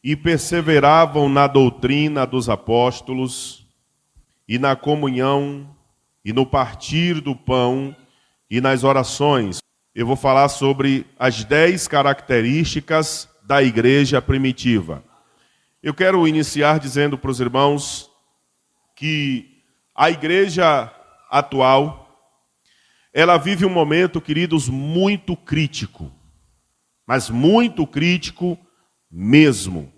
e perseveravam na doutrina dos apóstolos, e na comunhão, e no partir do pão, e nas orações. Eu vou falar sobre as 10 características da igreja primitiva. Eu quero iniciar dizendo para os irmãos que a igreja atual, ela vive um momento, queridos, muito crítico, mas muito crítico mesmo.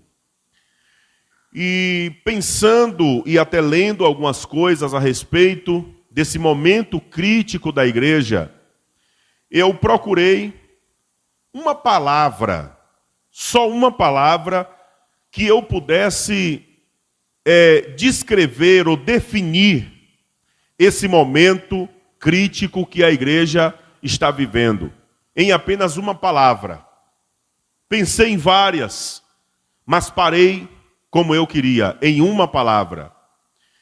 E pensando e até lendo algumas coisas a respeito desse momento crítico da igreja, eu procurei uma palavra, só uma palavra, que eu pudesse descrever ou definir esse momento crítico que a igreja está vivendo, em apenas uma palavra. Pensei em várias, mas parei como eu queria, em uma palavra.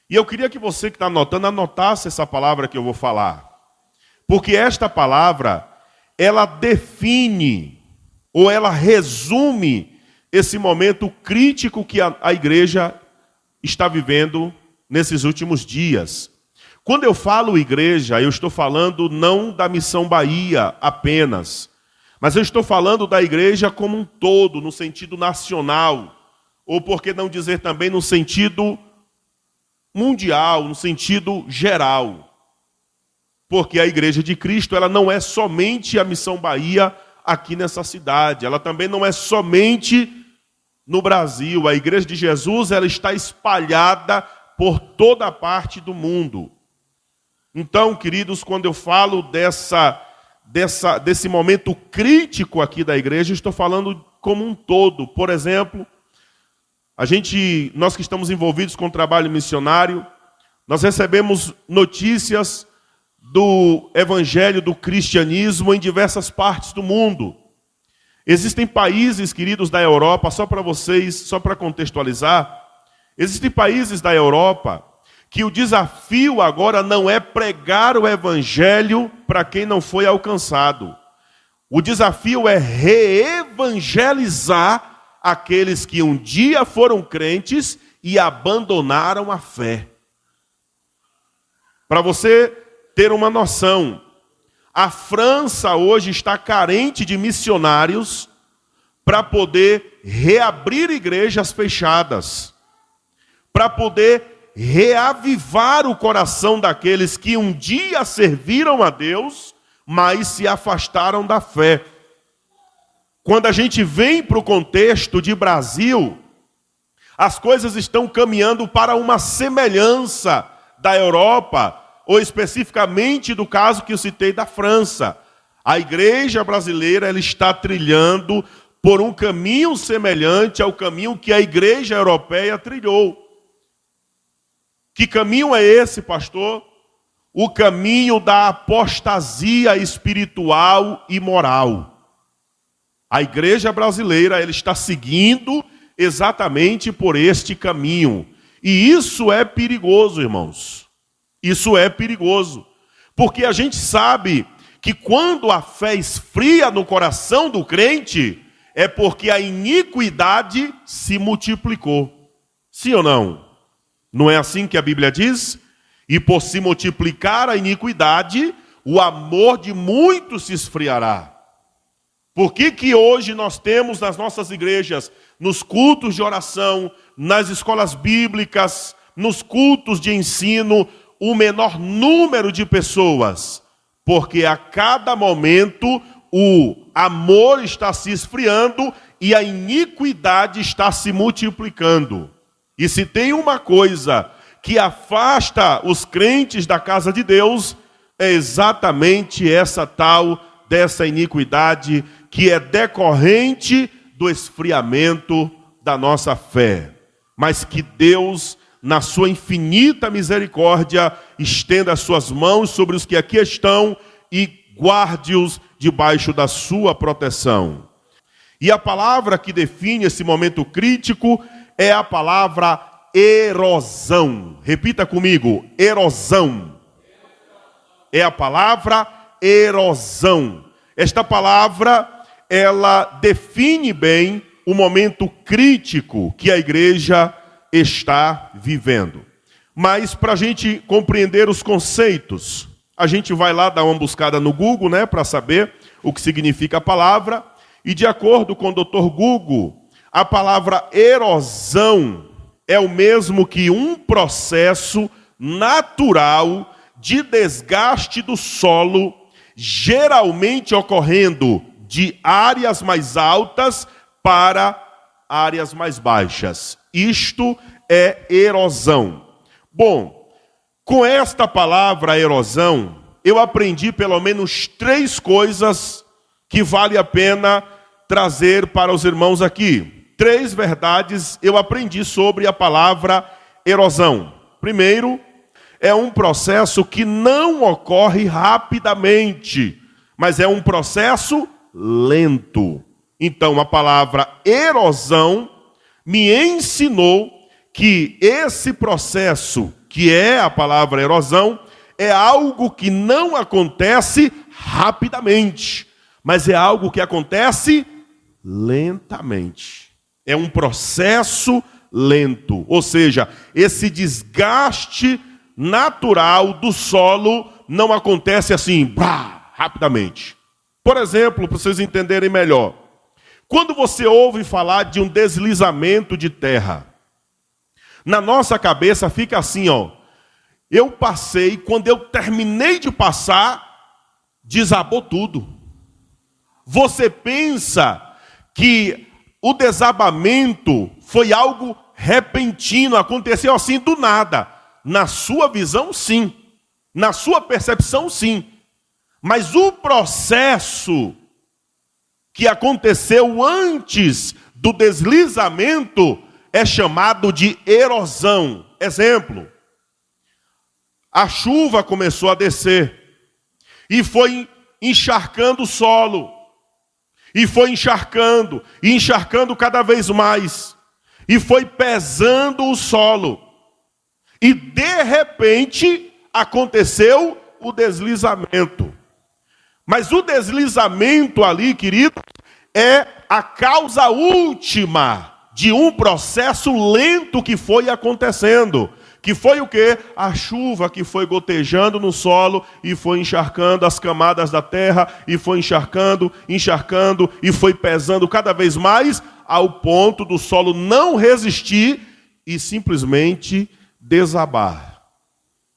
E eu queria que você que está anotando, anotasse essa palavra que eu vou falar. Porque esta palavra, ela define, ou ela resume esse momento crítico que a igreja está vivendo nesses últimos dias. Quando eu falo igreja, eu estou falando não da Missão Bahia apenas, mas eu estou falando da igreja como um todo, no sentido nacional, ou por que não dizer também no sentido mundial, no sentido geral. Porque a igreja de Cristo, ela não é somente a Missão Bahia aqui nessa cidade, ela também não é somente no Brasil. A igreja de Jesus, ela está espalhada por toda a parte do mundo. Então, queridos, quando eu falo desse momento crítico aqui da igreja, eu estou falando como um todo. Por exemplo, nós que estamos envolvidos com o trabalho missionário, nós recebemos notícias do evangelho, do cristianismo em diversas partes do mundo. Existem países, queridos, da Europa, só para vocês, só para contextualizar, existem países da Europa que o desafio agora não é pregar o evangelho para quem não foi alcançado. O desafio é reevangelizar aqueles que um dia foram crentes e abandonaram a fé. Para você ter uma noção, a França hoje está carente de missionários para poder reabrir igrejas fechadas, para poder reavivar o coração daqueles que um dia serviram a Deus, mas se afastaram da fé. Quando a gente vem para o contexto de Brasil, as coisas estão caminhando para uma semelhança da Europa, ou especificamente do caso que eu citei da França. A igreja brasileira, ela está trilhando por um caminho semelhante ao caminho que a igreja europeia trilhou. Que caminho é esse, pastor? O caminho da apostasia espiritual e moral. A igreja brasileira, ela está seguindo exatamente por este caminho. E isso é perigoso, irmãos. Isso é perigoso. Porque a gente sabe que quando a fé esfria no coração do crente, é porque a iniquidade se multiplicou. Sim ou não? Não é assim que a Bíblia diz? E por se multiplicar a iniquidade, o amor de muitos se esfriará. Por que hoje nós temos nas nossas igrejas, nos cultos de oração, nas escolas bíblicas, nos cultos de ensino, o menor número de pessoas? Porque a cada momento o amor está se esfriando e a iniquidade está se multiplicando. E se tem uma coisa que afasta os crentes da casa de Deus, é exatamente essa tal dessa iniquidade que é decorrente do esfriamento da nossa fé. Mas que Deus, na sua infinita misericórdia, estenda as suas mãos sobre os que aqui estão e guarde-os debaixo da sua proteção. E a palavra que define esse momento crítico é a palavra erosão. Repita comigo, erosão. É a palavra erosão. Esta palavra, ela define bem o momento crítico que a igreja está vivendo. Mas para a gente compreender os conceitos, a gente vai lá dar uma buscada no Google, né, para saber o que significa a palavra. E de acordo com o Dr. Google, a palavra erosão é o mesmo que um processo natural de desgaste do solo, geralmente ocorrendo de áreas mais altas para áreas mais baixas. Isto é erosão. Bom, com esta palavra erosão, eu aprendi pelo menos 3 coisas que vale a pena trazer para os irmãos aqui. 3 verdades eu aprendi sobre a palavra erosão. Primeiro, é um processo que não ocorre rapidamente, mas é um processo lento. Então, a palavra erosão me ensinou que esse processo, que é a palavra erosão, é algo que não acontece rapidamente, mas é algo que acontece lentamente. É um processo lento, ou seja, esse desgaste natural do solo não acontece assim, rapidamente. Por exemplo, para vocês entenderem melhor, quando você ouve falar de um deslizamento de terra, na nossa cabeça fica assim, ó, eu passei, quando eu terminei de passar, desabou tudo. Você pensa que o desabamento foi algo repentino, aconteceu assim do nada. Na sua visão, sim. Na sua percepção, sim. Mas o processo que aconteceu antes do deslizamento é chamado de erosão. Exemplo, a chuva começou a descer e foi encharcando o solo. E foi encharcando, e encharcando cada vez mais. E foi pesando o solo. E de repente aconteceu o deslizamento. Mas o deslizamento ali, querido, é a causa última de um processo lento que foi acontecendo. Que foi o quê? A chuva que foi gotejando no solo e foi encharcando as camadas da terra, e foi encharcando, encharcando, e foi pesando cada vez mais, ao ponto do solo não resistir e simplesmente desabar.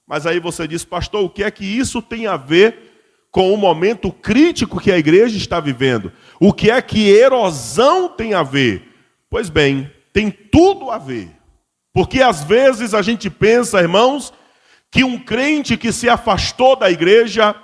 Mas aí você diz, pastor, o que é que isso tem a ver com o momento crítico que a igreja está vivendo? O que é que erosão tem a ver? Pois bem, tem tudo a ver. Porque às vezes a gente pensa, irmãos, que um crente que se afastou da igreja,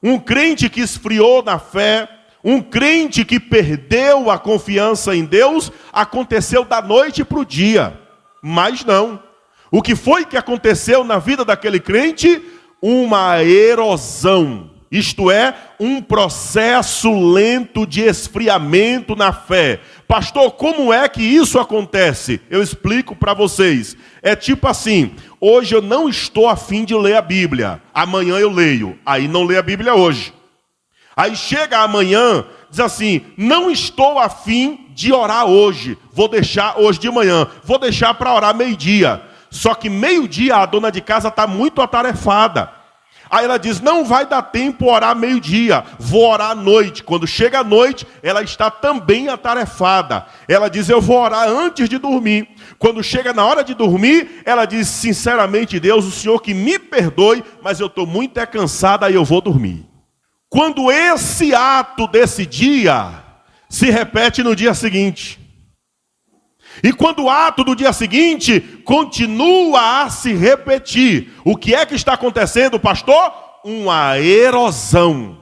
um crente que esfriou na fé, um crente que perdeu a confiança em Deus, aconteceu da noite para o dia. Mas não. O que foi que aconteceu na vida daquele crente? Uma erosão. Isto é, um processo lento de esfriamento na fé. Pastor, como é que isso acontece? Eu explico para vocês. É tipo assim, hoje eu não estou a fim de ler a Bíblia. Amanhã eu leio. Aí não lê a Bíblia hoje. Aí chega amanhã, diz assim, não estou a fim de orar hoje. Vou deixar hoje de manhã. Vou deixar para orar meio-dia. Só que meio-dia a dona de casa está muito atarefada. Aí ela diz, não vai dar tempo orar meio-dia, vou orar à noite. Quando chega a noite, ela está também atarefada. Ela diz, eu vou orar antes de dormir. Quando chega na hora de dormir, ela diz, sinceramente, Deus, o Senhor que me perdoe, mas eu estou muito cansada e eu vou dormir. Quando esse ato desse dia se repete no dia seguinte. E quando o ato do dia seguinte continua a se repetir, o que é que está acontecendo, pastor? Uma erosão.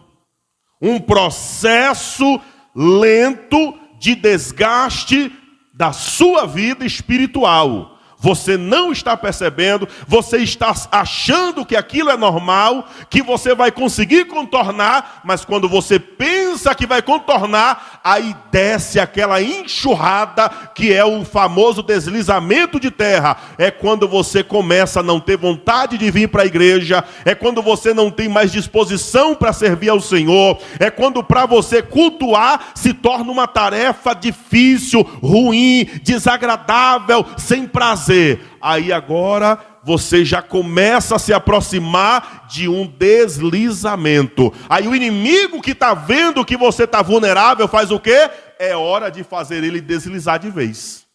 Um processo lento de desgaste da sua vida espiritual. Você não está percebendo, você está achando que aquilo é normal, que você vai conseguir contornar, mas quando você pensa que vai contornar, aí desce aquela enxurrada, que é o famoso deslizamento de terra. É quando você começa a não ter vontade de vir para a igreja, é quando você não tem mais disposição para servir ao Senhor, é quando para você cultuar se torna uma tarefa difícil, ruim, desagradável, sem prazer. Aí agora você já começa a se aproximar de um deslizamento. Aí o inimigo que está vendo que você está vulnerável faz o quê? É hora de fazer ele deslizar de vez.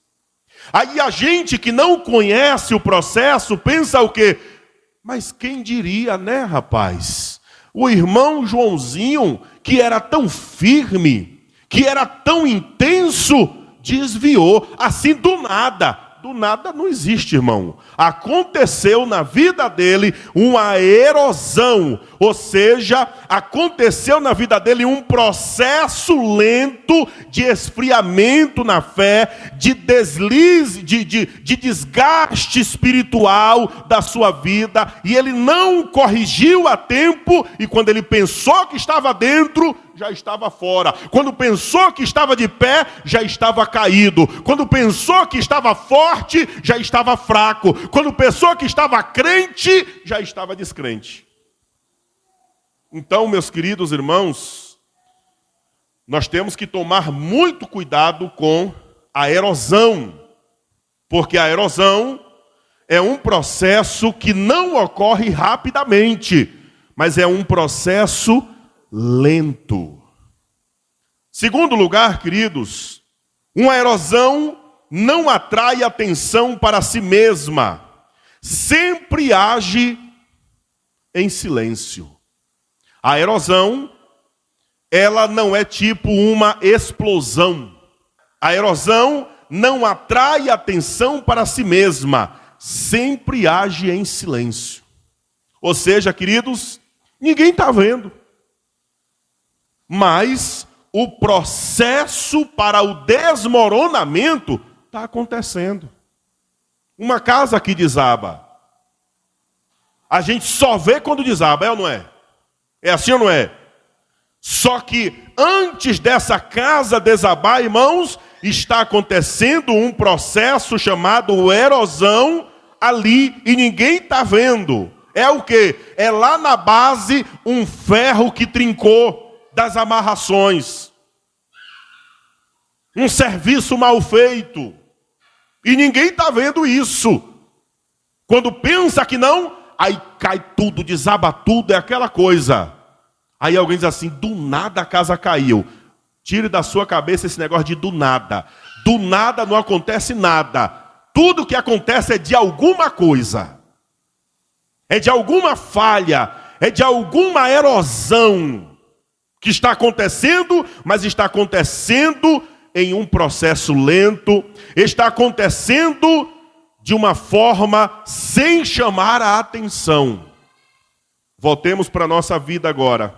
Aí a gente que não conhece o processo pensa o quê? Mas quem diria, né, rapaz? O irmão Joãozinho, que era tão firme, que era tão intenso, desviou assim do nada. Do nada não existe, irmão. Aconteceu na vida dele uma erosão, ou seja, aconteceu na vida dele um processo lento de esfriamento na fé, de deslize, de desgaste espiritual da sua vida, e ele não corrigiu a tempo, e quando ele pensou que estava dentro, já estava fora. Quando pensou que estava de pé, já estava caído. Quando pensou que estava forte, já estava fraco. Quando pensou que estava crente, já estava descrente. Então, meus queridos irmãos, nós temos que tomar muito cuidado com a erosão, porque a erosão é um processo que não ocorre rapidamente, mas é um processo lento. Segundo lugar, queridos, uma erosão não atrai atenção para si mesma, sempre age em silêncio. A erosão, ela não é tipo uma explosão. A erosão não atrai atenção para si mesma, sempre age em silêncio. Ou seja, queridos, ninguém está vendo. Mas o processo para o desmoronamento está acontecendo. Uma casa que desaba, a gente só vê quando desaba, é ou não é? É assim ou não é? Só que antes dessa casa desabar, irmãos, está acontecendo um processo chamado erosão ali e ninguém está vendo. É o quê? É lá na base um ferro que trincou das amarrações. Um serviço mal feito. E ninguém está vendo isso. Quando pensa que não, aí cai tudo, desaba tudo, é aquela coisa. Aí alguém diz assim, do nada a casa caiu. Tire da sua cabeça esse negócio de do nada. Do nada não acontece nada. Tudo que acontece é de alguma coisa. É de alguma falha. É de alguma erosão que está acontecendo, mas está acontecendo em um processo lento. Está acontecendo de uma forma sem chamar a atenção. Voltemos para a nossa vida agora.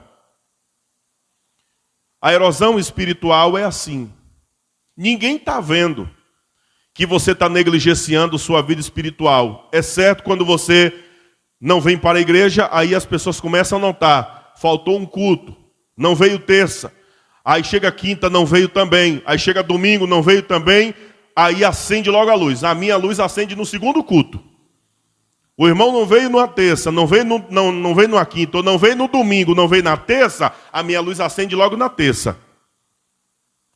A erosão espiritual é assim. Ninguém está vendo que você está negligenciando sua vida espiritual. Exceto quando você não vem para a igreja, aí as pessoas começam a notar. Faltou um culto, não veio terça. Aí chega quinta, não veio também. Aí chega domingo, não veio também. Aí acende logo a luz. A minha luz acende no segundo culto. O irmão não veio numa terça, não veio numa quinta, ou não veio no domingo, não veio na terça, a minha luz acende logo na terça.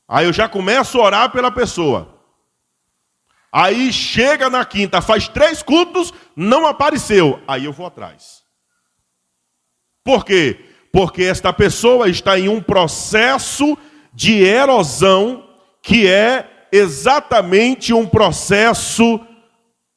Aí eu já começo a orar pela pessoa. Aí chega na quinta, faz 3 cultos, não apareceu. Aí eu vou atrás. Por quê? Porque esta pessoa está em um processo de erosão que é exatamente um processo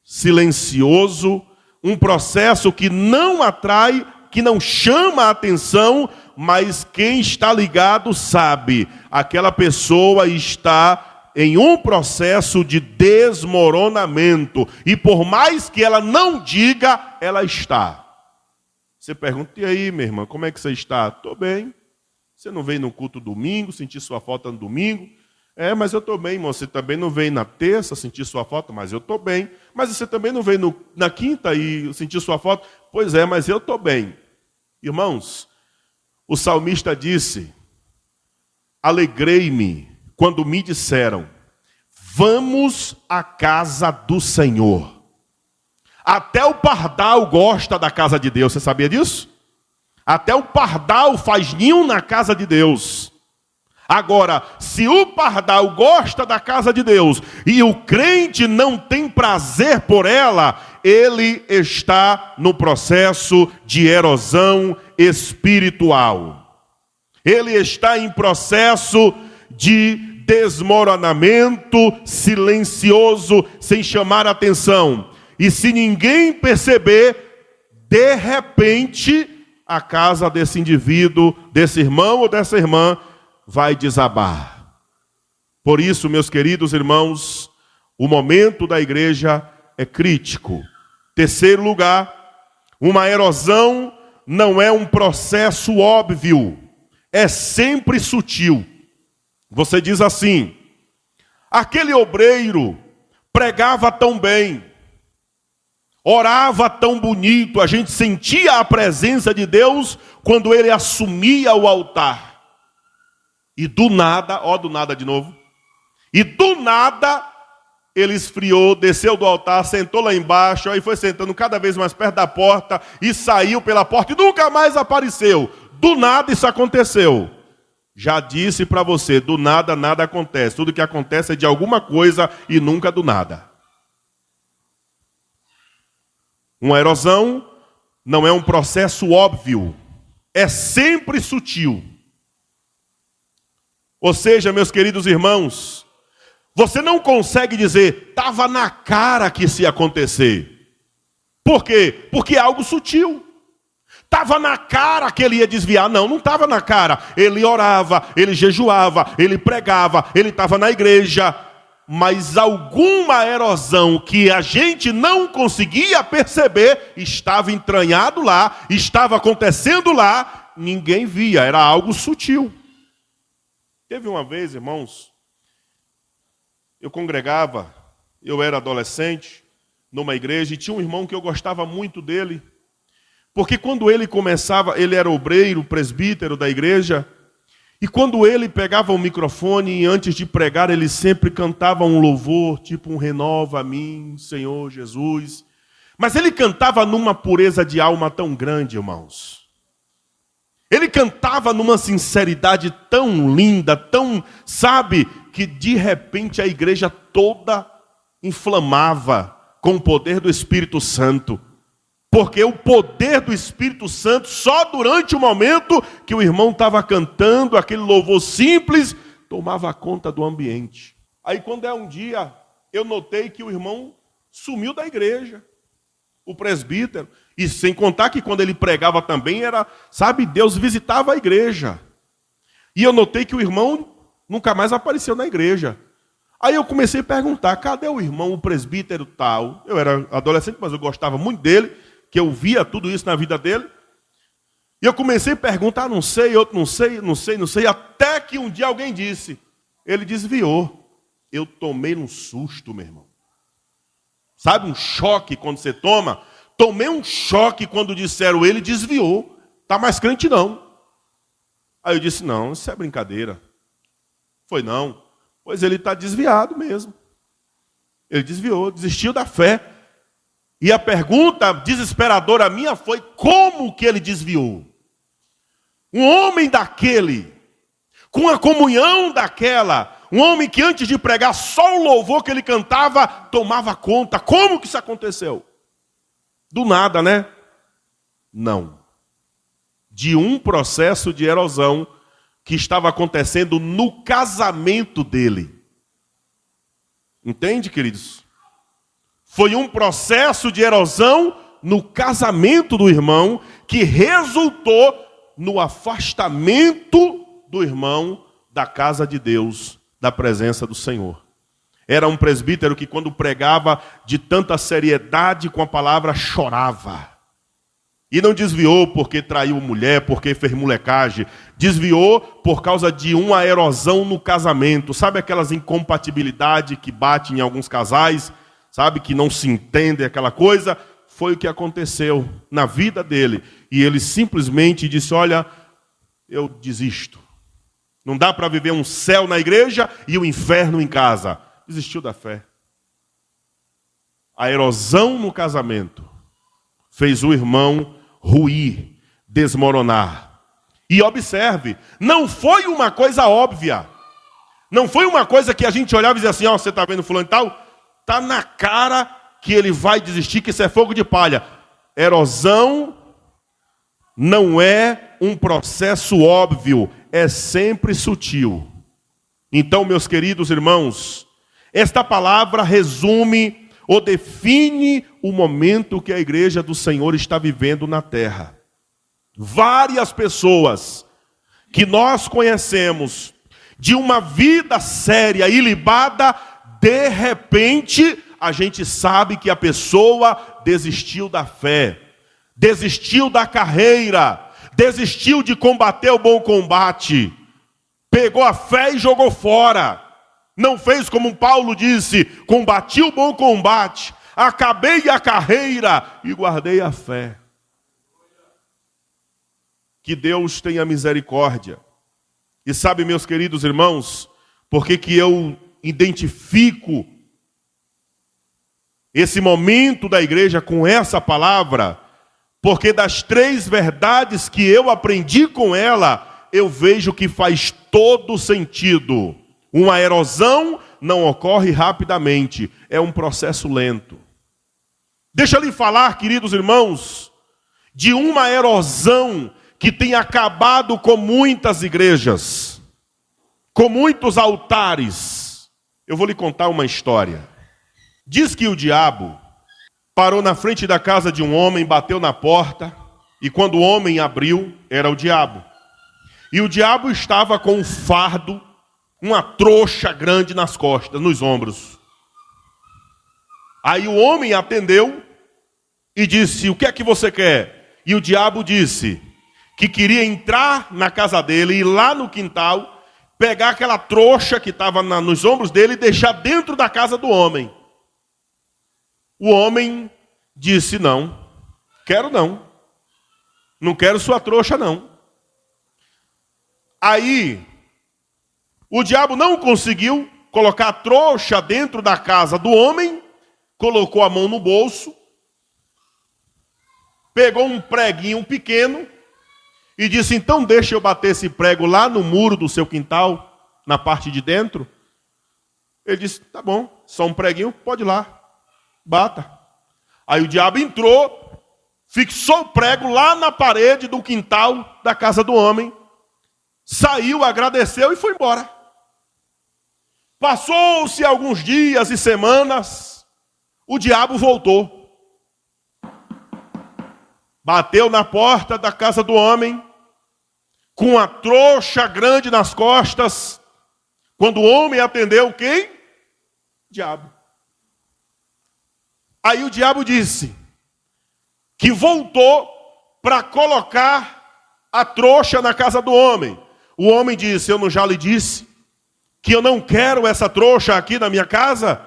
silencioso, um processo que não atrai, que não chama a atenção, mas quem está ligado sabe, aquela pessoa está em um processo de desmoronamento, e por mais que ela não diga, ela está. Você pergunta, e aí, minha irmã, como é que você está? Estou bem. Você não veio no culto domingo, senti sua falta no domingo. Mas eu estou bem, irmão. Você também não veio na terça sentir sua falta? Mas eu estou bem. Mas você também não veio na quinta e sentir sua falta? Pois é, mas eu estou bem. Irmãos, o salmista disse: alegrei-me quando me disseram, vamos à casa do Senhor. Até o pardal gosta da casa de Deus, você sabia disso? Até o pardal faz ninho na casa de Deus. Agora, se o pardal gosta da casa de Deus e o crente não tem prazer por ela, ele está no processo de erosão espiritual. Ele está em processo de desmoronamento silencioso, sem chamar atenção. E se ninguém perceber, de repente, a casa desse indivíduo, desse irmão ou dessa irmã, vai desabar. Por isso, meus queridos irmãos, o momento da igreja é crítico. Terceiro lugar, uma erosão não é um processo óbvio, é sempre sutil. Você diz assim: aquele obreiro pregava tão bem, orava tão bonito, a gente sentia a presença de Deus quando ele assumia o altar. E do nada, do nada de novo, e do nada ele esfriou, desceu do altar, sentou lá embaixo, aí foi sentando cada vez mais perto da porta e saiu pela porta e nunca mais apareceu. Do nada isso aconteceu. Já disse para você, do nada nada acontece. Tudo que acontece é de alguma coisa e nunca do nada. Uma erosão não é um processo óbvio, é sempre sutil. Ou seja, meus queridos irmãos, você não consegue dizer, estava na cara que isso ia acontecer. Por quê? Porque é algo sutil. Estava na cara que ele ia desviar. Não estava na cara. Ele orava, ele jejuava, ele pregava, ele estava na igreja. Mas alguma erosão que a gente não conseguia perceber estava entranhado lá, estava acontecendo lá, ninguém via, era algo sutil. Teve uma vez, irmãos, eu congregava, eu era adolescente, numa igreja, e tinha um irmão que eu gostava muito dele, porque quando ele começava, ele era obreiro, presbítero da igreja, e quando ele pegava o microfone e antes de pregar, ele sempre cantava um louvor, tipo um renova a mim, Senhor Jesus. Mas ele cantava numa pureza de alma tão grande, irmãos. Ele cantava numa sinceridade tão linda, tão, sabe, que de repente a igreja toda inflamava com o poder do Espírito Santo. Porque o poder do Espírito Santo, só durante o momento que o irmão estava cantando, aquele louvor simples, tomava conta do ambiente. Aí quando um dia, eu notei que o irmão sumiu da igreja, o presbítero. E sem contar que quando ele pregava também era, sabe, Deus visitava a igreja. E eu notei que o irmão nunca mais apareceu na igreja. Aí eu comecei a perguntar, cadê o irmão, o presbítero tal? Eu era adolescente, mas eu gostava muito dele, que eu via tudo isso na vida dele. E eu comecei a perguntar, não sei, outro não sei, até que um dia alguém disse, ele desviou. Eu tomei um susto, meu irmão. Sabe um choque quando você toma? Tomei um choque quando disseram, ele desviou. Está mais crente não. Aí eu disse, não, isso é brincadeira. Foi não. Pois ele está desviado mesmo. Ele desviou, desistiu da fé. E a pergunta desesperadora minha foi, como que ele desviou? Um homem daquele, com a comunhão daquela, um homem que antes de pregar só o louvor que ele cantava, tomava conta. Como que isso aconteceu? Do nada, né? Não. De um processo de erosão que estava acontecendo no casamento dele. Entende, queridos? Foi um processo de erosão no casamento do irmão que resultou no afastamento do irmão da casa de Deus, da presença do Senhor. Era um presbítero que quando pregava de tanta seriedade com a palavra, chorava. E não desviou porque traiu mulher, porque fez molecagem. Desviou por causa de uma erosão no casamento. Sabe aquelas incompatibilidades que batem em alguns casais? Sabe, que não se entende aquela coisa? Foi o que aconteceu na vida dele. E ele simplesmente disse, olha, eu desisto. Não dá para viver um céu na igreja e o inferno em casa. Desistiu da fé. A erosão no casamento fez o irmão ruir, desmoronar. E observe, não foi uma coisa óbvia. Não foi uma coisa que a gente olhava e dizia assim, ó, você está vendo fulano e tal? Está na cara que ele vai desistir, que isso é fogo de palha. Erosão não é um processo óbvio, é sempre sutil. Então, meus queridos irmãos, esta palavra resume ou define o momento que a igreja do Senhor está vivendo na terra. Várias pessoas que nós conhecemos de uma vida séria, ilibada, de repente a gente sabe que a pessoa desistiu da fé, desistiu da carreira, desistiu de combater o bom combate, pegou a fé e jogou fora. Não fez como Paulo disse, combati o bom combate, acabei a carreira e guardei a fé. Que Deus tenha misericórdia. E sabe, meus queridos irmãos, por que eu identifico esse momento da igreja com essa palavra? Porque das 3 verdades que eu aprendi com ela, eu vejo que faz todo sentido. Uma erosão não ocorre rapidamente, é um processo lento. Deixa eu lhe falar, queridos irmãos, de uma erosão que tem acabado com muitas igrejas, com muitos altares. Eu vou lhe contar uma história. Diz que o diabo parou na frente da casa de um homem, bateu na porta, e quando o homem abriu, era o diabo. E o diabo estava com um fardo, uma trouxa grande nas costas, nos ombros. Aí o homem atendeu e disse, o que é que você quer? E o diabo disse que queria entrar na casa dele, ir lá no quintal, pegar aquela trouxa que estava nos ombros dele e deixar dentro da casa do homem. O homem disse, não, quero não. Não quero sua trouxa não. Aí o diabo não conseguiu colocar a trouxa dentro da casa do homem, colocou a mão no bolso, pegou um preguinho pequeno e disse, então deixa eu bater esse prego lá no muro do seu quintal, na parte de dentro. Ele disse, tá bom, só um preguinho, pode ir lá, bata. Aí o diabo entrou, fixou o prego lá na parede do quintal da casa do homem, saiu, agradeceu e foi embora. Passou-se alguns dias e semanas, o diabo voltou. Bateu na porta da casa do homem, com a trouxa grande nas costas. Quando o homem atendeu, quem? Diabo. Aí o diabo disse que voltou para colocar a trouxa na casa do homem. O homem disse, eu não já lhe disse que eu não quero essa trouxa aqui na minha casa?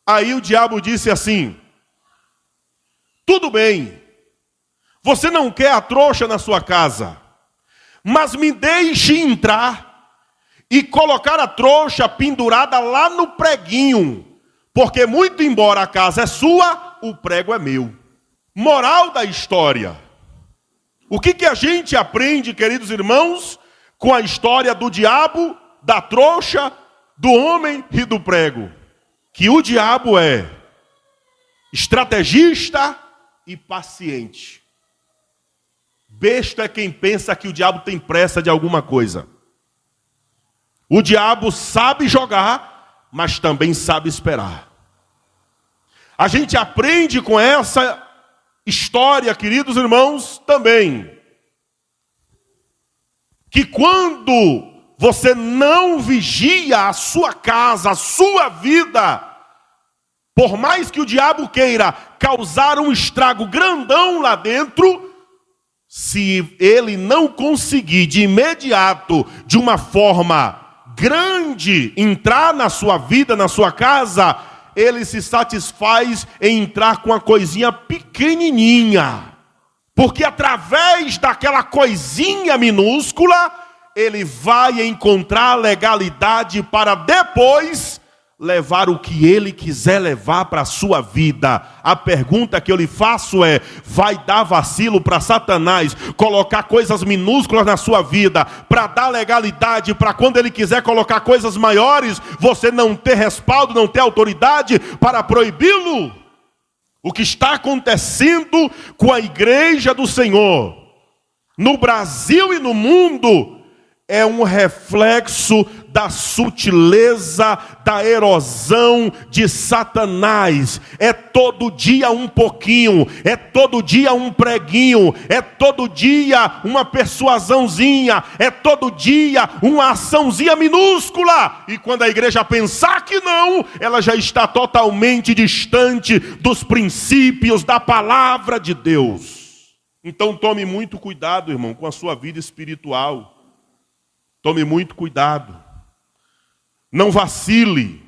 Aí o diabo disse assim, tudo bem, você não quer a trouxa na sua casa, mas me deixe entrar e colocar a trouxa pendurada lá no preguinho, porque muito embora a casa é sua, o prego é meu. Moral da história. O que a gente aprende, queridos irmãos, com a história do diabo, da trouxa, do homem e do prego? Que o diabo é estrategista e paciente. Besta é quem pensa que o diabo tem pressa de alguma coisa. O diabo sabe jogar, mas também sabe esperar. A gente aprende com essa história, queridos irmãos, também, que quando você não vigia a sua casa, a sua vida, Por mais que o diabo queira causar um estrago grandão lá dentro, se ele não conseguir de imediato, de uma forma grande, entrar na sua vida, na sua casa, ele se satisfaz em entrar com uma coisinha pequenininha. Porque através daquela coisinha minúscula, ele vai encontrar legalidade para depois levar o que ele quiser levar para a sua vida. A pergunta que eu lhe faço é: vai dar vacilo para Satanás colocar coisas minúsculas na sua vida, para dar legalidade, para quando ele quiser colocar coisas maiores, você não ter respaldo, não ter autoridade para proibi-lo? O que está acontecendo com a igreja do Senhor, no Brasil e no mundo, é um reflexo da sutileza, da erosão de Satanás. É todo dia um pouquinho, é todo dia um preguinho, é todo dia uma persuasãozinha, é todo dia uma açãozinha minúscula. E quando a igreja pensar que não, ela já está totalmente distante dos princípios da palavra de Deus. Então tome muito cuidado, irmão, com a sua vida espiritual. Tome muito cuidado. Não vacile.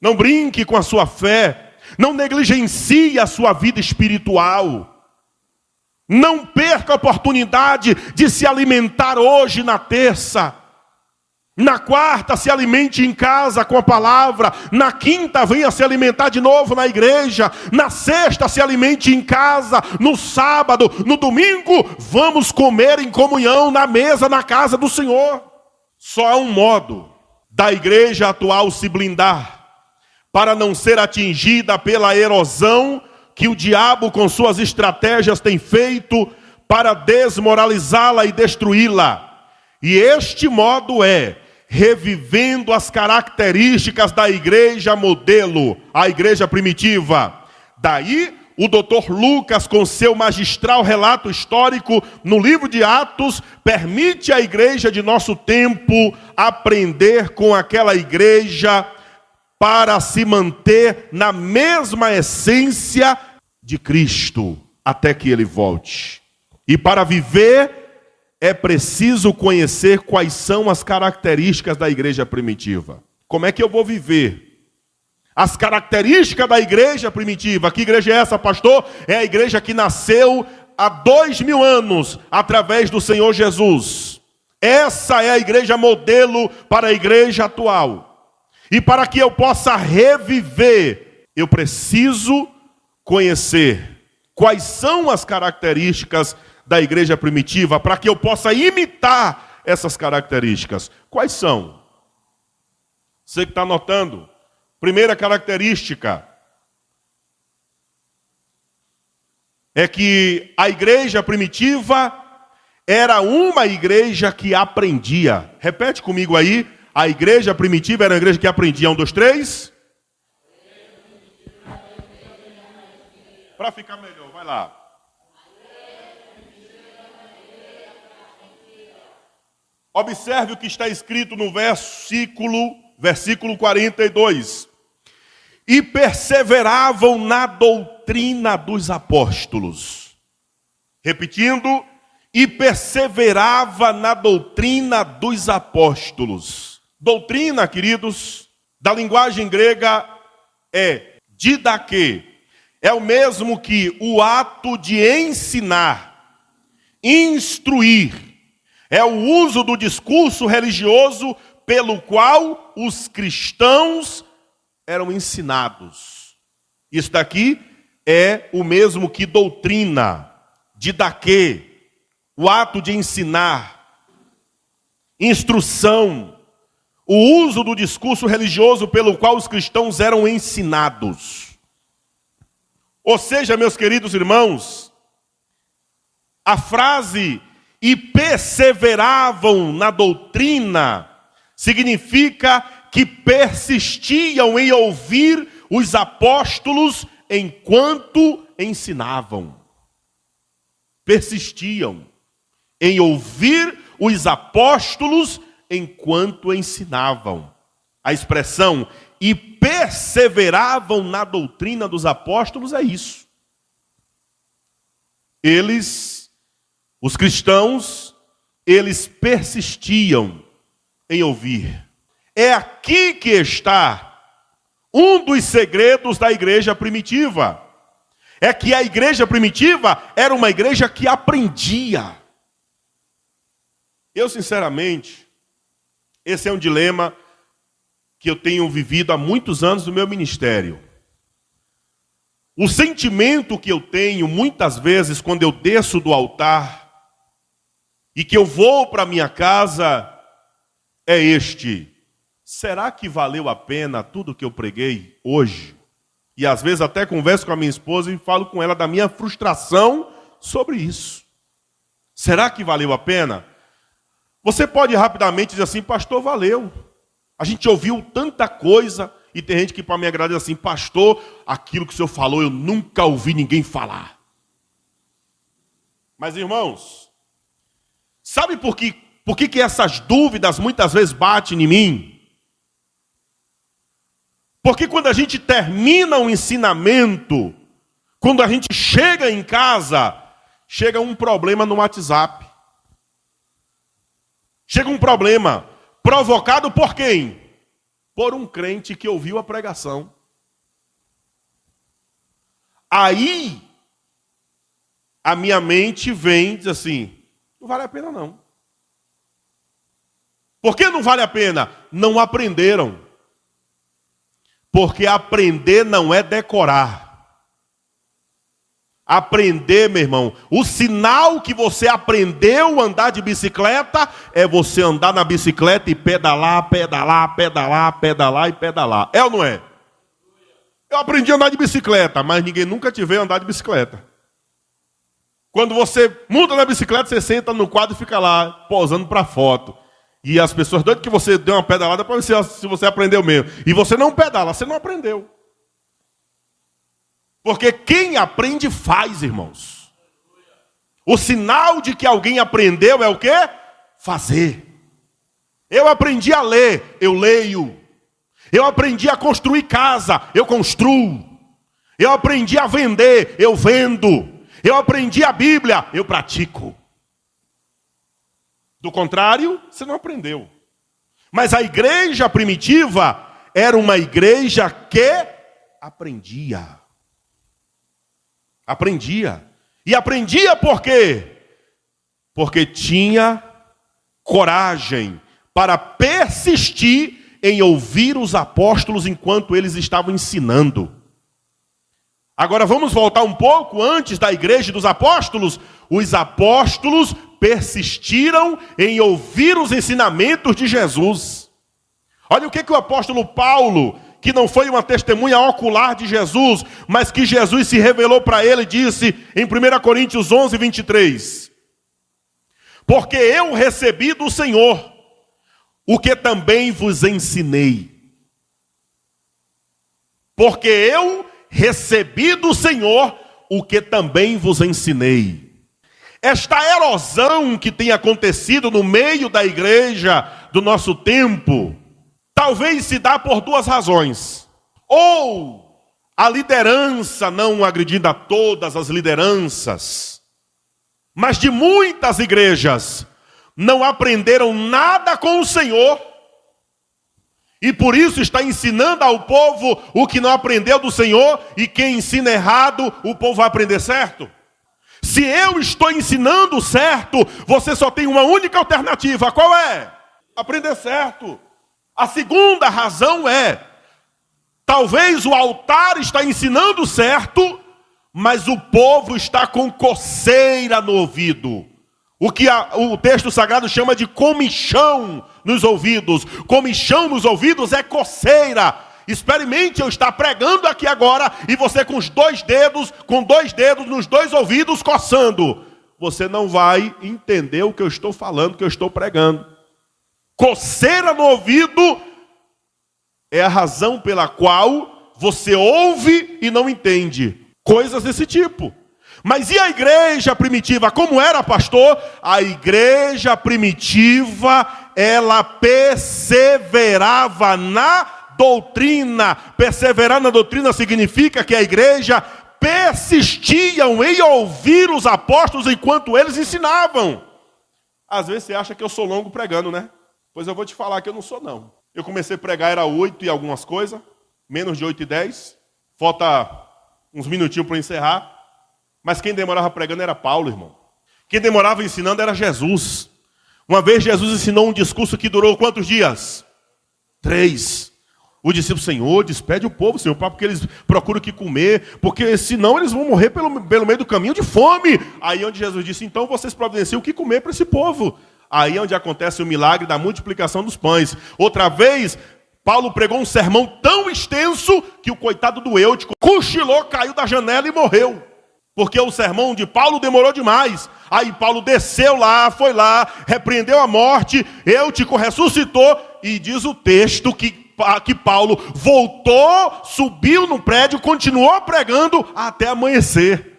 Não brinque com a sua fé. Não negligencie a sua vida espiritual. Não perca a oportunidade de se alimentar hoje na terça. Na quarta, se alimente em casa com a palavra. Na quinta, venha se alimentar de novo na igreja. Na sexta, se alimente em casa. No sábado, no domingo, vamos comer em comunhão na mesa, na casa do Senhor. Só há um modo da igreja atual se blindar para não ser atingida pela erosão que o diabo com suas estratégias tem feito para desmoralizá-la e destruí-la. E este modo é revivendo as características da igreja modelo, a igreja primitiva. Daí o Dr. Lucas, com seu magistral relato histórico no livro de Atos, permite à igreja de nosso tempo aprender com aquela igreja para se manter na mesma essência de Cristo, até que ele volte. E para viver, é preciso conhecer quais são as características da igreja primitiva. Como é que eu vou viver? As características da igreja primitiva. Que igreja é essa, pastor? É a igreja que nasceu há 2000 anos, através do Senhor Jesus. Essa é a igreja modelo para a igreja atual. E para que eu possa reviver, eu preciso conhecer quais são as características da igreja primitiva, para que eu possa imitar essas características. Quais são? Você que está anotando. Primeira característica é que a igreja primitiva era uma igreja que aprendia. Repete comigo aí. A igreja primitiva era uma igreja que aprendia. 1, 2, 3. Para ficar melhor, vai lá. Observe o que está escrito no versículo 42. E perseveravam na doutrina dos apóstolos. Repetindo, e perseverava na doutrina dos apóstolos. Doutrina, queridos, da linguagem grega é didaquê. É o mesmo que o ato de ensinar, instruir. É o uso do discurso religioso pelo qual os cristãos eram ensinados. Isso daqui é o mesmo que doutrina, didaquê, o ato de ensinar, instrução, o uso do discurso religioso pelo qual os cristãos eram ensinados. Ou seja, meus queridos irmãos, a frase "e perseveravam na doutrina" significa que persistiam em ouvir os apóstolos enquanto ensinavam. Persistiam em ouvir os apóstolos enquanto ensinavam. A expressão e perseveravam na doutrina dos apóstolos, é isso. Os cristãos, eles persistiam em ouvir. É aqui que está um dos segredos da igreja primitiva. É que a igreja primitiva era uma igreja que aprendia. Eu, sinceramente, esse é um dilema que eu tenho vivido há muitos anos no meu ministério. O sentimento que eu tenho, muitas vezes, quando eu desço do altar e que eu vou para minha casa, é este: será que valeu a pena tudo que eu preguei hoje? E às vezes até converso com a minha esposa e falo com ela da minha frustração sobre isso. Será que valeu a pena? Você pode rapidamente dizer assim: pastor, valeu. A gente ouviu tanta coisa. E tem gente que para me agradar diz assim: pastor, aquilo que o senhor falou eu nunca ouvi ninguém falar. Mas, irmãos, sabe por que essas dúvidas muitas vezes batem em mim? Porque quando a gente termina um ensinamento, quando a gente chega em casa, chega um problema no WhatsApp. Chega um problema provocado por quem? Por um crente que ouviu a pregação. Aí, a minha mente vem e diz assim: não vale a pena não. Por que não vale a pena? Não aprenderam. Porque aprender não é decorar. Aprender, meu irmão, o sinal que você aprendeu a andar de bicicleta é você andar na bicicleta e pedalar, pedalar, pedalar, pedalar e pedalar. É ou não é? Eu aprendi a andar de bicicleta, mas ninguém nunca te veio andar de bicicleta. Quando você monta na bicicleta, você senta no quadro e fica lá, posando para foto. E as pessoas doidas que você deu uma pedalada para ver se você aprendeu mesmo. E você não pedala, você não aprendeu. Porque quem aprende faz, irmãos. O sinal de que alguém aprendeu é o quê? Fazer. Eu aprendi a ler, eu leio. Eu aprendi a construir casa, eu construo. Eu aprendi a vender, eu vendo. Eu aprendi a Bíblia, eu pratico. Do contrário, você não aprendeu. Mas a igreja primitiva era uma igreja que aprendia. Aprendia. E aprendia por quê? Porque tinha coragem para persistir em ouvir os apóstolos enquanto eles estavam ensinando. Agora vamos voltar um pouco antes da igreja dos apóstolos. Os apóstolos persistiram em ouvir os ensinamentos de Jesus. Olha o que o apóstolo Paulo, que não foi uma testemunha ocular de Jesus, mas que Jesus se revelou para ele, disse em 1 Coríntios 11, 23. Porque eu recebi do Senhor o que também vos ensinei. Porque eu recebi do Senhor o que também vos ensinei. Esta erosão que tem acontecido no meio da igreja do nosso tempo, talvez se dá por duas razões. Ou a liderança, não agredindo a todas as lideranças, mas de muitas igrejas, não aprenderam nada com o Senhor, e por isso está ensinando ao povo o que não aprendeu do Senhor, e quem ensina errado, o povo vai aprender certo. Se eu estou ensinando certo, você só tem uma única alternativa. Qual é? Aprender certo. A segunda razão é, talvez o altar está ensinando certo, mas o povo está com coceira no ouvido. O que o texto sagrado chama de comichão nos ouvidos. Comichão nos ouvidos é coceira. Experimente eu estar pregando aqui agora e você com dois dedos nos dois ouvidos coçando. Você não vai entender o que eu estou falando, o que eu estou pregando. Coceira no ouvido é a razão pela qual você ouve e não entende. Coisas desse tipo. Mas e a igreja primitiva? Como era, pastor? A igreja primitiva, ela perseverava na doutrina. Perseverar na doutrina significa que a igreja persistiam em ouvir os apóstolos enquanto eles ensinavam. Às vezes você acha que eu sou longo pregando, né? Pois eu vou te falar que eu não sou, não. Eu comecei a pregar, era 8 e algumas coisas, menos de 8:10. Falta uns minutinhos para encerrar. Mas quem demorava pregando era Paulo, irmão. Quem demorava ensinando era Jesus. Uma vez Jesus ensinou um discurso que durou quantos dias? 3. O discípulo, Senhor, despede o povo, Senhor, porque eles procuram o que comer, porque senão eles vão morrer pelo meio do caminho de fome. Aí onde Jesus disse, então vocês providenciam o que comer para esse povo. Aí onde acontece o milagre da multiplicação dos pães. Outra vez, Paulo pregou um sermão tão extenso que o coitado do Eutico cochilou, caiu da janela e morreu. Porque o sermão de Paulo demorou demais. Aí Paulo desceu lá, foi lá, repreendeu a morte, Eutico ressuscitou e diz o texto que Paulo voltou, subiu no prédio, continuou pregando até amanhecer.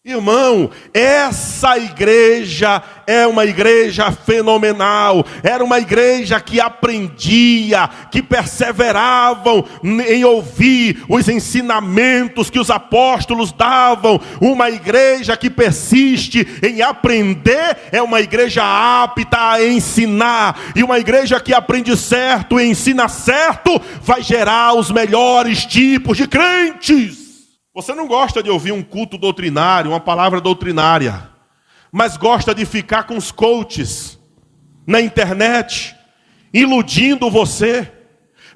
Irmão, essa igreja é uma igreja fenomenal. Era uma igreja que aprendia, que perseveravam em ouvir os ensinamentos que os apóstolos davam. Uma igreja que persiste em aprender é uma igreja apta a ensinar. E uma igreja que aprende certo e ensina certo vai gerar os melhores tipos de crentes. Você não gosta de ouvir um culto doutrinário, uma palavra doutrinária, mas gosta de ficar com os coaches na internet, iludindo você,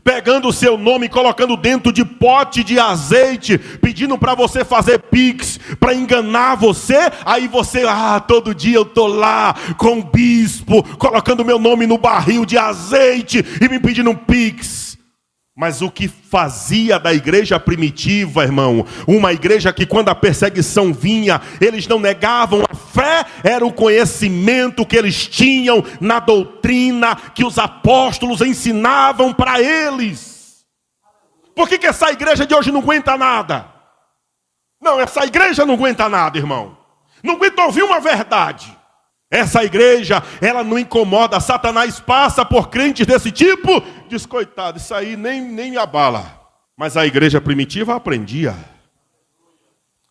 pegando o seu nome e colocando dentro de pote de azeite, pedindo para você fazer pix, para enganar você. Aí você, todo dia eu estou lá com o bispo, colocando meu nome no barril de azeite e me pedindo um pix. Mas o que fazia da igreja primitiva, irmão, uma igreja que quando a perseguição vinha, eles não negavam a fé, era o conhecimento que eles tinham na doutrina que os apóstolos ensinavam para eles. Por que essa igreja de hoje não aguenta nada? Não, essa igreja não aguenta nada, irmão. Não aguenta ouvir uma verdade. Essa igreja, ela não incomoda. Satanás passa por crentes desse tipo, diz, coitado, isso aí nem me abala. Mas a igreja primitiva aprendia.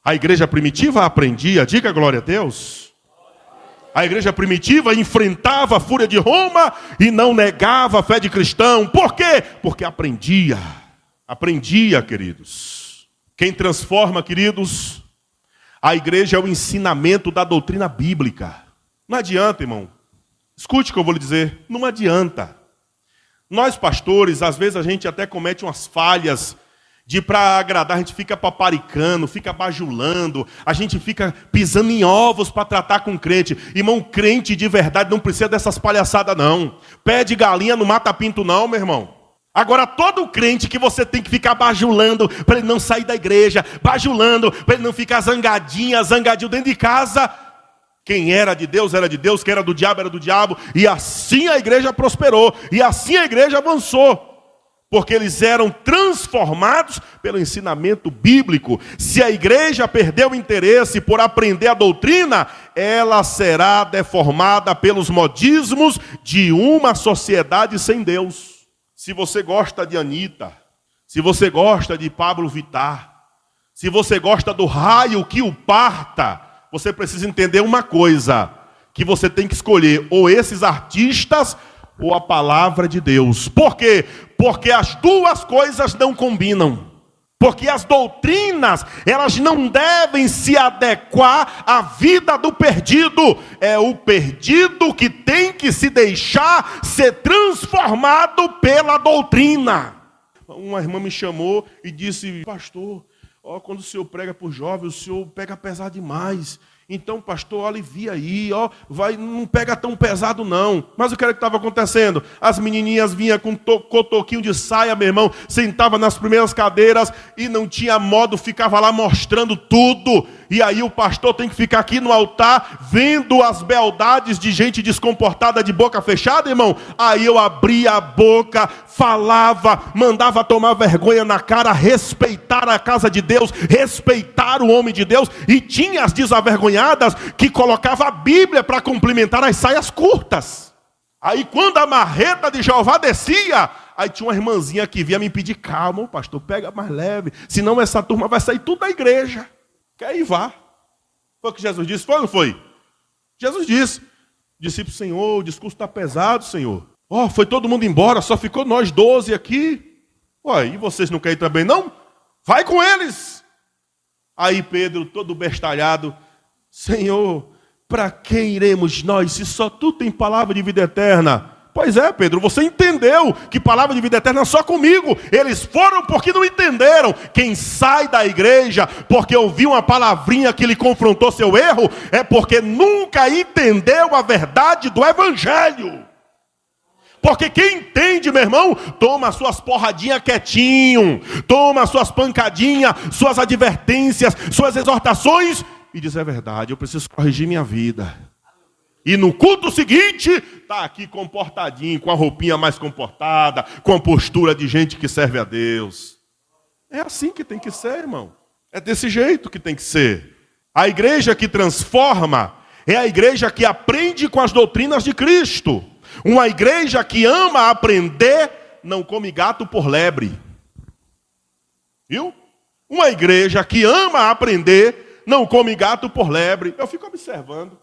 A igreja primitiva aprendia, diga glória a Deus. A igreja primitiva enfrentava a fúria de Roma e não negava a fé de cristão. Por quê? Porque aprendia. Aprendia, queridos. Quem transforma, queridos, a igreja é o ensinamento da doutrina bíblica. Não adianta, irmão. Escute o que eu vou lhe dizer. Não adianta. Nós, pastores, às vezes a gente até comete umas falhas de para agradar, a gente fica paparicando, fica bajulando, a gente fica pisando em ovos para tratar com crente. Irmão, crente de verdade não precisa dessas palhaçadas, não. Pé de galinha não mata pinto, não, meu irmão. Agora, todo crente que você tem que ficar bajulando para ele não sair da igreja, bajulando para ele não ficar zangadinho dentro de casa. Quem era de Deus, quem era do diabo, e assim a igreja prosperou, e assim a igreja avançou, porque eles eram transformados pelo ensinamento bíblico. Se a igreja perdeu o interesse por aprender a doutrina, ela será deformada pelos modismos de uma sociedade sem Deus. Se você gosta de Anitta, se você gosta de Pablo Vittar, se você gosta do raio que o parta, você precisa entender uma coisa, que você tem que escolher ou esses artistas ou a palavra de Deus. Por quê? Porque as duas coisas não combinam. Porque as doutrinas, elas não devem se adequar à vida do perdido. É o perdido que tem que se deixar ser transformado pela doutrina. Uma irmã me chamou e disse, pastor, quando o senhor prega por jovens, o senhor pega pesado demais. Então, pastor, alivia aí, não pega tão pesado não. Mas o que era que estava acontecendo? As menininhas vinham com cotoquinho de saia, meu irmão, sentava nas primeiras cadeiras e não tinha modo, ficava lá mostrando tudo. E aí o pastor tem que ficar aqui no altar, vendo as beldades de gente descomportada de boca fechada, irmão. Aí eu abria a boca, falava, mandava tomar vergonha na cara, respeitar a casa de Deus, respeitar o homem de Deus. E tinha as desavergonhadas que colocava a Bíblia para complementar as saias curtas. Aí quando a marreta de Jeová descia, Aí tinha uma irmãzinha que vinha me pedir, calma, pastor, pega mais leve, senão essa turma vai sair tudo da igreja. Quer ir, vá. Foi o que Jesus disse, foi ou não foi? Jesus disse, discípulo, Senhor, o discurso está pesado, Senhor. Foi todo mundo embora, só ficou nós 12 aqui. E vocês não querem ir também, não? Vai com eles. Aí Pedro, todo bestalhado, Senhor, para quem iremos nós, se só tu tem palavra de vida eterna? Pois é, Pedro, você entendeu que palavra de vida eterna é só comigo. Eles foram porque não entenderam. Quem sai da igreja porque ouviu uma palavrinha que lhe confrontou seu erro, é porque nunca entendeu a verdade do evangelho. Porque quem entende, meu irmão, toma suas porradinhas quietinho, toma suas pancadinhas, suas advertências, suas exortações, e diz, é verdade, eu preciso corrigir minha vida. E no culto seguinte, está aqui comportadinho, com a roupinha mais comportada, com a postura de gente que serve a Deus. É assim que tem que ser, irmão. É desse jeito que tem que ser. A igreja que transforma é a igreja que aprende com as doutrinas de Cristo. Uma igreja que ama aprender, não come gato por lebre. Viu? Uma igreja que ama aprender, não come gato por lebre. Eu fico observando.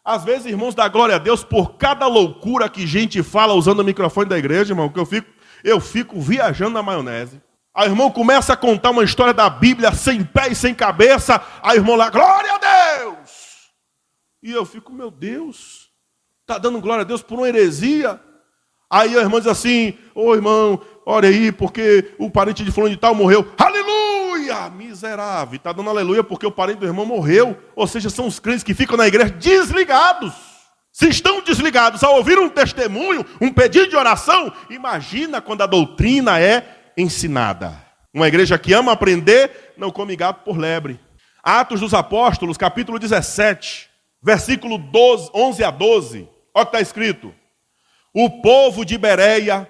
Às vezes, irmãos, dá glória a Deus por cada loucura que gente fala usando o microfone da igreja, irmão, que eu fico viajando na maionese. Aí o irmão começa a contar uma história da Bíblia sem pé e sem cabeça. Aí o irmão lá, glória a Deus! E eu fico, meu Deus, está dando glória a Deus por uma heresia? Aí a irmã diz assim, irmão, ore aí, porque o parente de fulano de tal morreu. Aleluia! Miserável. Está dando aleluia porque o parente do irmão morreu. Ou seja, são os crentes que ficam na igreja desligados. Se estão desligados ao ouvir um testemunho, um pedido de oração, imagina quando a doutrina é ensinada. Uma igreja que ama aprender, não come gato por lebre. Atos dos Apóstolos, capítulo 17, versículo 11 a 12. Olha o que está escrito. O povo de Bereia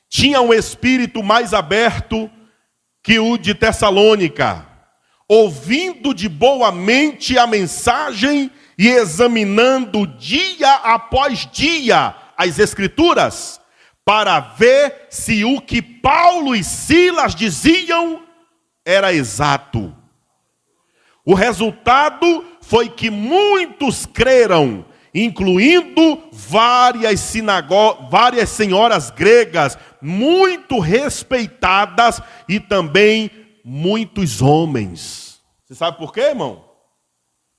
tinha um espírito mais aberto que o de Tessalônica, ouvindo de boa mente a mensagem e examinando dia após dia as Escrituras, para ver se o que Paulo e Silas diziam era exato. O resultado foi que muitos creram, incluindo várias senhoras gregas, muito respeitadas, e também muitos homens. Você sabe por quê, irmão?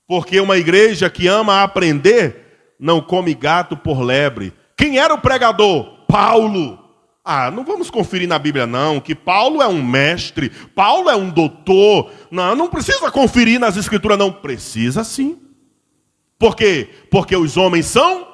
Porque uma igreja que ama aprender, não come gato por lebre. Quem era o pregador? Paulo. Não vamos conferir na Bíblia não, que Paulo é um mestre, Paulo é um doutor. Não precisa conferir nas Escrituras não. Precisa sim. Por quê? Porque os homens são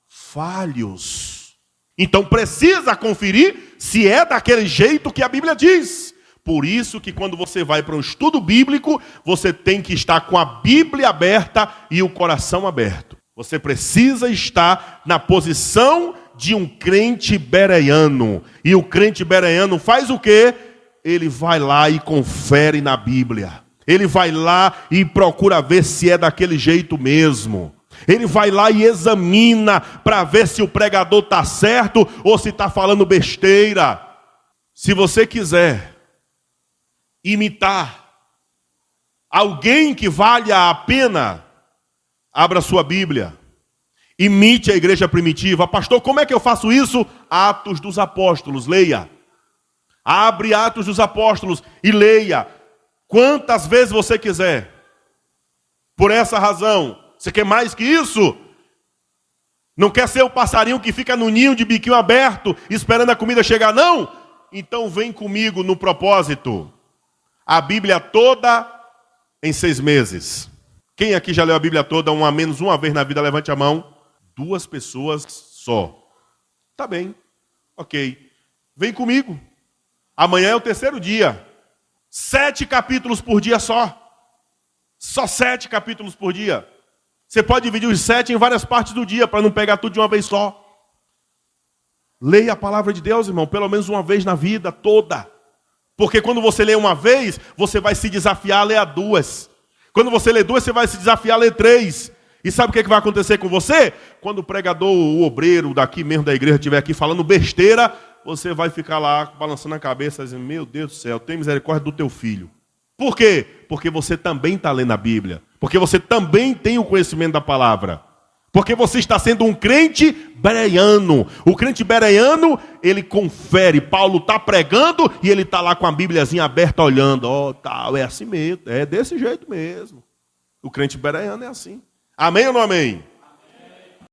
falhos. Então precisa conferir se é daquele jeito que a Bíblia diz. Por isso que quando você vai para um estudo bíblico, você tem que estar com a Bíblia aberta e o coração aberto. Você precisa estar na posição de um crente bereano. E o crente bereano faz o quê? Ele vai lá e confere na Bíblia. Ele vai lá e procura ver se é daquele jeito mesmo. Ele vai lá e examina para ver se o pregador está certo ou se está falando besteira. Se você quiser imitar alguém que valha a pena, abra sua Bíblia. Imite a igreja primitiva. Pastor, como é que eu faço isso? Atos dos Apóstolos, leia. Abre Atos dos Apóstolos e leia. Quantas vezes você quiser. Por essa razão, você quer mais que isso? Não quer ser o passarinho que fica no ninho de biquinho aberto, esperando a comida chegar, não? Então vem comigo no propósito. A Bíblia toda em 6 meses. Quem aqui já leu a Bíblia toda, menos uma vez na vida, levante a mão. 2 pessoas só. Tá bem, ok. Vem comigo. Amanhã é o 3º dia. 7 capítulos por dia só. Só 7 capítulos por dia. Você pode dividir os 7 em várias partes do dia, para não pegar tudo de uma vez só. Leia a palavra de Deus, irmão, pelo menos uma vez na vida toda. Porque quando você lê uma vez, você vai se desafiar a ler 2. Quando você lê 2, você vai se desafiar a ler 3. E sabe o que vai acontecer com você? Quando o pregador, o obreiro daqui mesmo da igreja estiver aqui falando besteira, você vai ficar lá balançando a cabeça, dizendo, meu Deus do céu, tem misericórdia do teu filho. Por quê? Porque você também está lendo a Bíblia. Porque você também tem o conhecimento da palavra. Porque você está sendo um crente bereano. O crente bereano, ele confere. Paulo está pregando e ele está lá com a Bíbliazinha aberta olhando. Ó, tal, é assim mesmo. É desse jeito mesmo. O crente bereano é assim. Amém ou não amém?